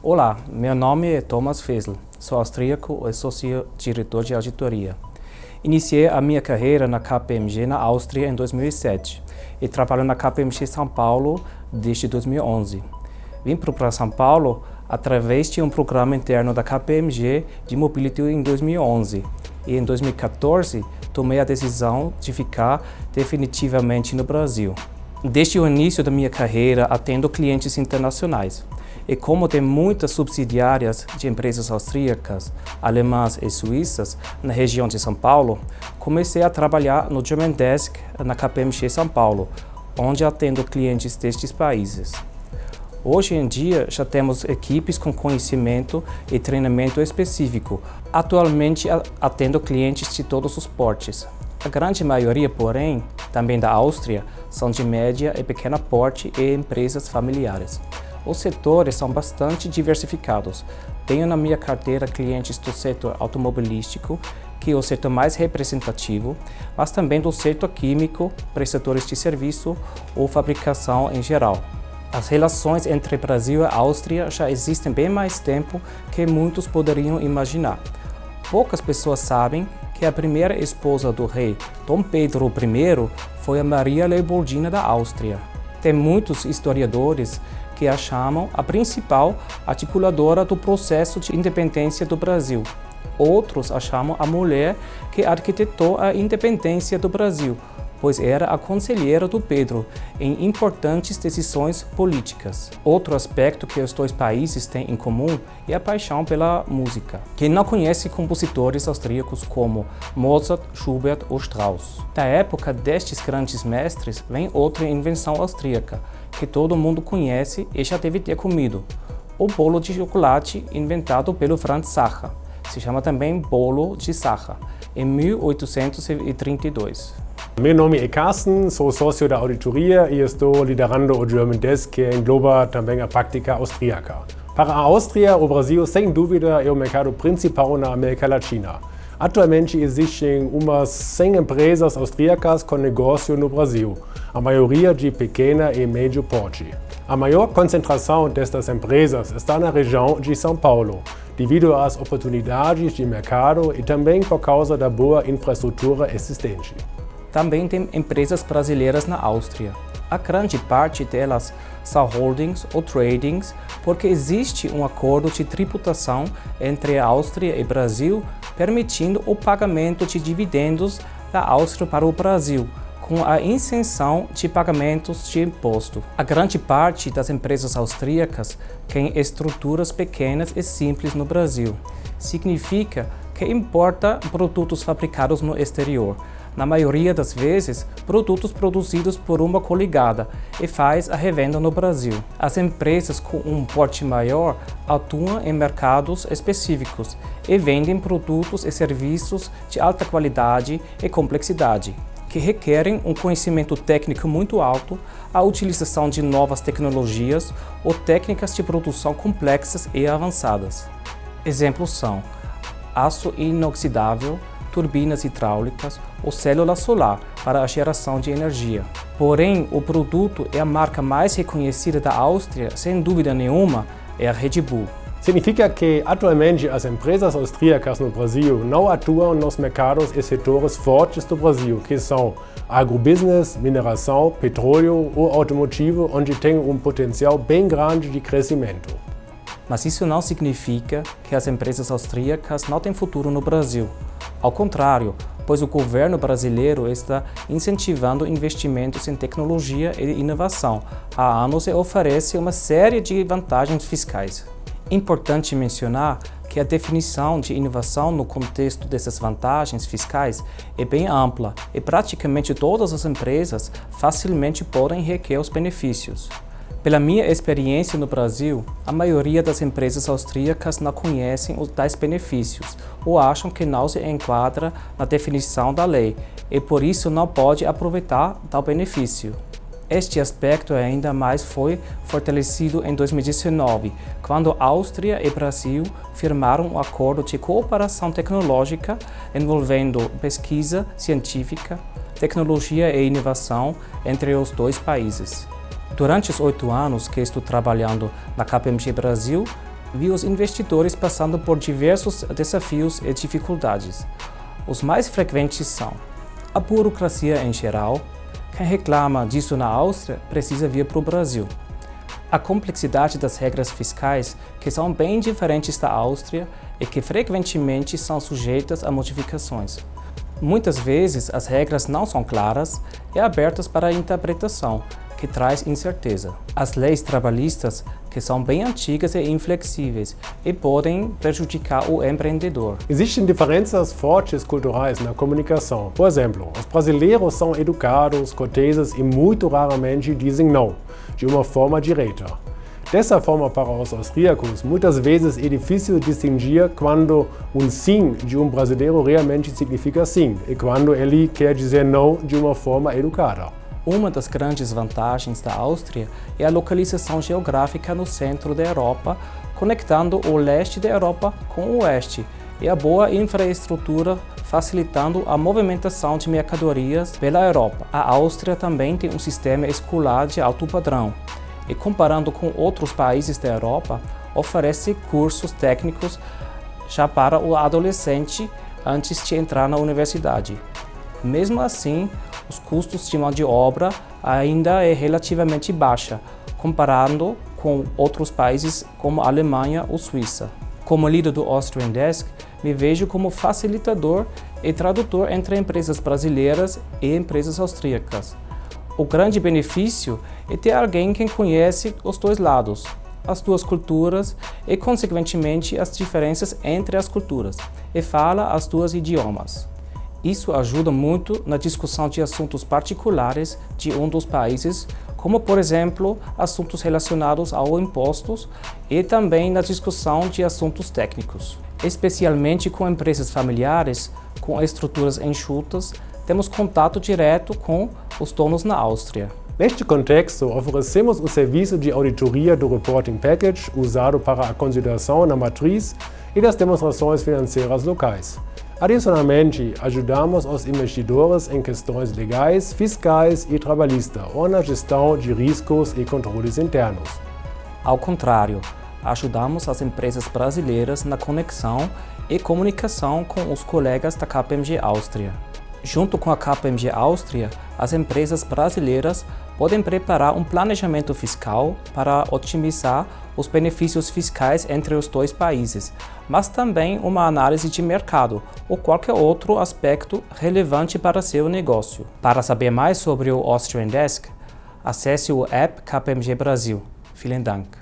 Olá, meu nome é Thomas Fessel, sou austríaco e sócio-diretor de auditoria. Iniciei a minha carreira na KPMG na Áustria em 2007 e trabalho na KPMG São Paulo desde 2011. Vim para São Paulo através de um programa interno da KPMG de Mobility em 2011 e em 2014 tomei a decisão de ficar definitivamente no Brasil. Desde o início da minha carreira atendo clientes internacionais. E como tem muitas subsidiárias de empresas austríacas, alemãs e suíças na região de São Paulo, comecei a trabalhar no German Desk na KPMG São Paulo, onde atendo clientes destes países. Hoje em dia já temos equipes com conhecimento e treinamento específico. Atualmente atendo clientes de todos os portes. A grande maioria, porém, também da Áustria, são de média e pequeno porte e empresas familiares. Os setores são bastante diversificados. Tenho na minha carteira clientes do setor automobilístico, que é o setor mais representativo, mas também do setor químico, prestadores de serviço ou fabricação em geral. As relações entre Brasil e Áustria já existem bem mais tempo que muitos poderiam imaginar. Poucas pessoas sabem que a primeira esposa do rei Dom Pedro I foi a Maria Leopoldina da Áustria. Tem muitos historiadores que a chamam a principal articuladora do processo de independência do Brasil. Outros a chamam a mulher que arquitetou a independência do Brasil, pois era a conselheira do Pedro em importantes decisões políticas. Outro aspecto que os dois países têm em comum é a paixão pela música. Quem não conhece compositores austríacos como Mozart, Schubert ou Strauss? Da época destes grandes mestres vem outra invenção austríaca, que todo mundo conhece e já deve ter comido: o bolo de chocolate inventado pelo Franz Sacher. Se chama também bolo de Sacher, em 1832. Meu nome é Carsten, sou sócio da auditoria e estou liderando o German Desk, que engloba também a prática austríaca. Para a Áustria, o Brasil, sem dúvida, é o mercado principal na América Latina. Atualmente existem umas 100 empresas austríacas com negócio no Brasil, a maioria de pequena e médio porte. A maior concentração destas empresas está na região de São Paulo, devido às oportunidades de mercado e também por causa da boa infraestrutura existente. Também tem empresas brasileiras na Áustria. A grande parte delas são holdings ou tradings, porque existe um acordo de tributação entre a Áustria e o Brasil, permitindo o pagamento de dividendos da Áustria para o Brasil, com a isenção de pagamentos de imposto. A grande parte das empresas austríacas tem estruturas pequenas e simples no Brasil. Significa que importa produtos fabricados no exterior, na maioria das vezes, produtos produzidos por uma coligada e faz a revenda no Brasil. As empresas com um porte maior atuam em mercados específicos e vendem produtos e serviços de alta qualidade e complexidade, que requerem um conhecimento técnico muito alto, a utilização de novas tecnologias ou técnicas de produção complexas e avançadas. Exemplos são aço inoxidável, turbinas hidráulicas ou célula solar para a geração de energia. Porém, o produto e a marca mais reconhecida da Áustria, sem dúvida nenhuma, é a Red Bull. Significa que atualmente as empresas austríacas no Brasil não atuam nos mercados e setores fortes do Brasil, que são agrobusiness, mineração, petróleo ou automotivo, onde tem um potencial bem grande de crescimento. Mas isso não significa que as empresas austríacas não têm futuro no Brasil. Ao contrário, pois o governo brasileiro está incentivando investimentos em tecnologia e inovação há anos e oferece uma série de vantagens fiscais. Importante mencionar que a definição de inovação no contexto dessas vantagens fiscais é bem ampla e praticamente todas as empresas facilmente podem requerer os benefícios. Pela minha experiência no Brasil, a maioria das empresas austríacas não conhecem os tais benefícios ou acham que não se enquadra na definição da lei e por isso não pode aproveitar tal benefício. Este aspecto ainda mais foi fortalecido em 2019, quando Áustria e Brasil firmaram um acordo de cooperação tecnológica envolvendo pesquisa científica, tecnologia e inovação entre os dois países. Durante os 8 anos que estou trabalhando na KPMG Brasil, vi os investidores passando por diversos desafios e dificuldades. Os mais frequentes são a burocracia em geral. Quem reclama disso na Áustria precisa vir para o Brasil. A complexidade das regras fiscais, que são bem diferentes da Áustria e que frequentemente são sujeitas a modificações. Muitas vezes as regras não são claras e abertas para a interpretação, que traz incerteza. As leis trabalhistas, que são bem antigas e inflexíveis e podem prejudicar o empreendedor. Existem diferenças fortes culturais na comunicação. Por exemplo, os brasileiros são educados, corteses e muito raramente dizem não, de uma forma direta. Dessa forma, para os austríacos, muitas vezes é difícil distinguir quando sim de brasileiro realmente significa sim e quando ele quer dizer não de uma forma educada. Uma das grandes vantagens da Áustria é a localização geográfica no centro da Europa, conectando o leste da Europa com o oeste, e a boa infraestrutura facilitando a movimentação de mercadorias pela Europa. A Áustria também tem um sistema escolar de alto padrão e, comparando com outros países da Europa, oferece cursos técnicos já para o adolescente antes de entrar na universidade. Mesmo assim, os custos de mão de obra ainda é relativamente baixa, comparando com outros países como a Alemanha ou Suíça. Como líder do Austrian Desk, me vejo como facilitador e tradutor entre empresas brasileiras e empresas austríacas. O grande benefício é ter alguém que conhece os dois lados, as duas culturas e, consequentemente, as diferenças entre as culturas, e fala os dois idiomas. Isso ajuda muito na discussão de assuntos particulares de dos países, como, por exemplo, assuntos relacionados aos impostos e também na discussão de assuntos técnicos. Especialmente com empresas familiares, com estruturas enxutas, temos contato direto com os donos na Áustria. Neste contexto, oferecemos o serviço de auditoria do Reporting Package usado para a consideração na matriz e das demonstrações financeiras locais. Adicionalmente, ajudamos os investidores em questões legais, fiscais e trabalhistas ou na gestão de riscos e controles internos. Ao contrário, ajudamos as empresas brasileiras na conexão e comunicação com os colegas da KPMG Áustria. Junto com a KPMG Áustria, as empresas brasileiras podem preparar um planejamento fiscal para otimizar os benefícios fiscais entre os dois países, mas também uma análise de mercado ou qualquer outro aspecto relevante para seu negócio. Para saber mais sobre o Austrian Desk, acesse o app KPMG Brasil. Vielen Dank.